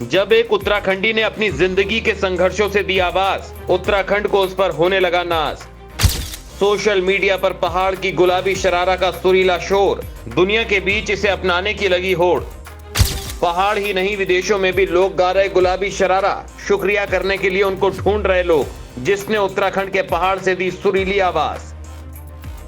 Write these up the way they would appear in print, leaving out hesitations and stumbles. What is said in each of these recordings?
जब एक उत्तराखंडी ने अपनी जिंदगी के संघर्षों से दी आवाज, उत्तराखंड को उस पर होने लगा नाज। सोशल मीडिया पर पहाड़ की गुलाबी शरारा का सुरीला शोर, दुनिया के बीच इसे अपनाने की लगी होड़। पहाड़ ही नहीं, विदेशों में भी लोग गा रहे गुलाबी शरारा, शुक्रिया करने के लिए उनको ढूंढ रहे लोग, जिसने उत्तराखंड के पहाड़ से दी सुरीली आवाज।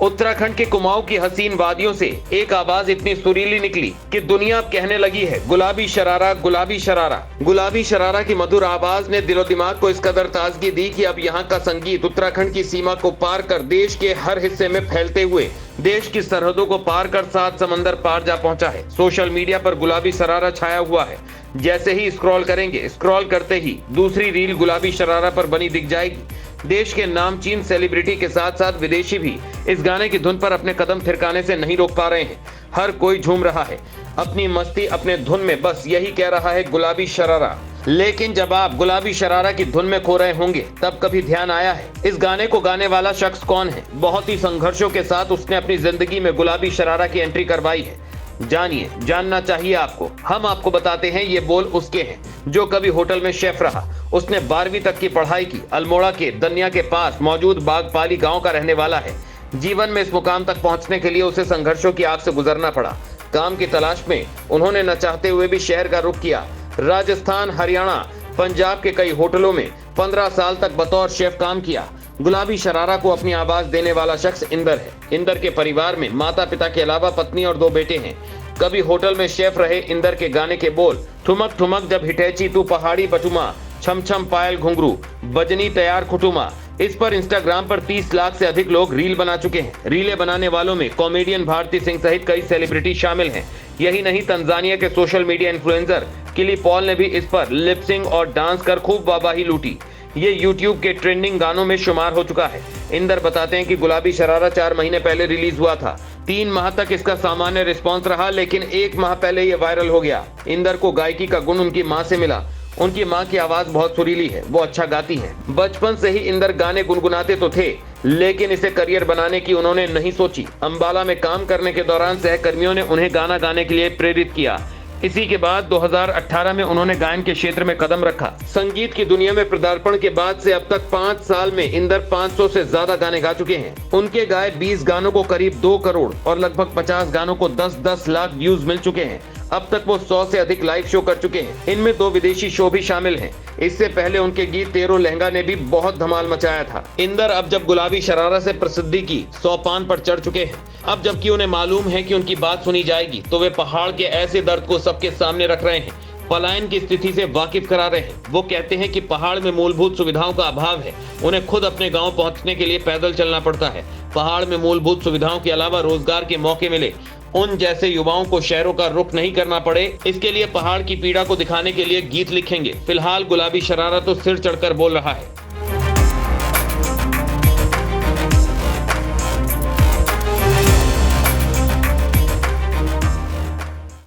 उत्तराखंड के कुमाऊं की हसीन वादियों से एक आवाज इतनी सुरीली निकली कि दुनिया अब कहने लगी है गुलाबी शरारा, गुलाबी शरारा। गुलाबी शरारा की मधुर आवाज ने दिलो दिमाग को इस कदर ताजगी दी कि अब यहाँ का संगीत उत्तराखंड की सीमा को पार कर देश के हर हिस्से में फैलते हुए देश की सरहदों को पार कर 7 समंदर पार जा पहुंचा है। सोशल मीडिया पर गुलाबी शरारा छाया हुआ है। जैसे ही स्क्रॉल करेंगे, स्क्रॉल करते ही दूसरी रील गुलाबी शरारा पर बनी दिख जाएगी। देश के नामचीन सेलिब्रिटी के साथ साथ विदेशी भी इस गाने की धुन पर अपने कदम थिरकाने से नहीं रोक पा रहे हैं। हर कोई झूम रहा है अपनी मस्ती अपने धुन में, बस यही कह रहा है गुलाबी शरारा। लेकिन जब आप गुलाबी शरारा की धुन में खो रहे होंगे, तब कभी ध्यान आया है इस गाने को गाने वाला शख्स कौन है? बहुत ही संघर्षों के साथ उसने अपनी जिंदगी में गुलाबी शरारा की एंट्री करवाई है। जानिए, जानना चाहिए आपको। हम आपको बताते हैं ये बोल उसके हैं जो कभी होटल में शेफ रहा। उसने 12वीं तक की पढ़ाई की। अल्मोड़ा के दनिया के पास मौजूद बागपाली गांव का रहने वाला है। जीवन में इस मुकाम तक पहुंचने के लिए उसे संघर्षों की आग से गुजरना पड़ा। काम की तलाश में उन्होंने न चाहते हुए भी शहर का रुख किया। राजस्थान, हरियाणा, पंजाब के कई होटलों में 15 साल तक बतौर शेफ काम किया। गुलाबी शरारा को अपनी आवाज देने वाला शख्स इंदर है। इंदर के परिवार में माता पिता के अलावा पत्नी और 2 बेटे हैं। कभी होटल में शेफ रहे इंदर के गाने के बोल, ठुमक ठुमक जब हिटेची तू पहाड़ी बटुमा, छम छम पायल घुंघरू, बजनी तैयार खुटुमा। इस पर इंस्टाग्राम पर 30 लाख से अधिक लोग रील बना चुके हैं। रीलें बनाने वालों में कॉमेडियन भारती सिंह सहित कई सेलिब्रिटी शामिल हैं। यही नहीं, तंजानिया के सोशल मीडिया इन्फ्लुएंसर किली पॉल ने भी इस पर लिपसिंग और डांस कर खूब वाहवाही लूटी। ये यूट्यूब के ट्रेंडिंग गानों में शुमार हो चुका है। इंदर बताते हैं कि गुलाबी शरारा 4 महीने पहले रिलीज हुआ था। 3 माह तक इसका सामान्य रिस्पॉन्स रहा, लेकिन 1 माह पहले ये वायरल हो गया। इंदर को गायकी का गुण उनकी माँ से मिला। उनकी माँ की आवाज बहुत सुरीली है, वो अच्छा गाती हैं। बचपन से ही इंदर गाने गुनगुनाते तो थे, लेकिन इसे करियर बनाने की उन्होंने नहीं सोची। अंबाला में काम करने के दौरान सहकर्मियों ने उन्हें गाना गाने के लिए प्रेरित किया। इसी के बाद 2018 में उन्होंने गायन के क्षेत्र में कदम रखा। संगीत की दुनिया में पदार्पण के बाद से अब तक 5 साल में इंदर 500 से ज्यादा गाने गा चुके हैं। उनके गाए 20 गानों को करीब 2 करोड़ और लगभग 50 गानों को 10-10 लाख व्यूज मिल चुके हैं। अब तक वो 100 से अधिक लाइव शो कर चुके हैं। इनमें 2 विदेशी शो भी शामिल हैं। इससे पहले उनके गीत तेरो लहंगा ने भी बहुत धमाल मचाया था। इंदर अब जब गुलाबी शरारा से प्रसिद्धि की 100 पान पर चढ़ चुके हैं। अब जबकि उन्हें मालूम है कि उनकी बात सुनी जाएगी, तो वे पहाड़ के ऐसे दर्द को सबके सामने रख रहे हैं, पलायन की स्थिति से वाकिफ करा रहे हैं। वो कहते हैं कि पहाड़ में मूलभूत सुविधाओं का अभाव है। उन्हें खुद अपने गांव पहुंचने के लिए पैदल चलना पड़ता है। पहाड़ में मूलभूत सुविधाओं के अलावा रोजगार के मौके मिले, उन जैसे युवाओं को शहरों का रुख नहीं करना पड़े, इसके लिए पहाड़ की पीड़ा को दिखाने के लिए गीत लिखेंगे। फिलहाल गुलाबी शरारा तो सिर चढ़कर बोल रहा है।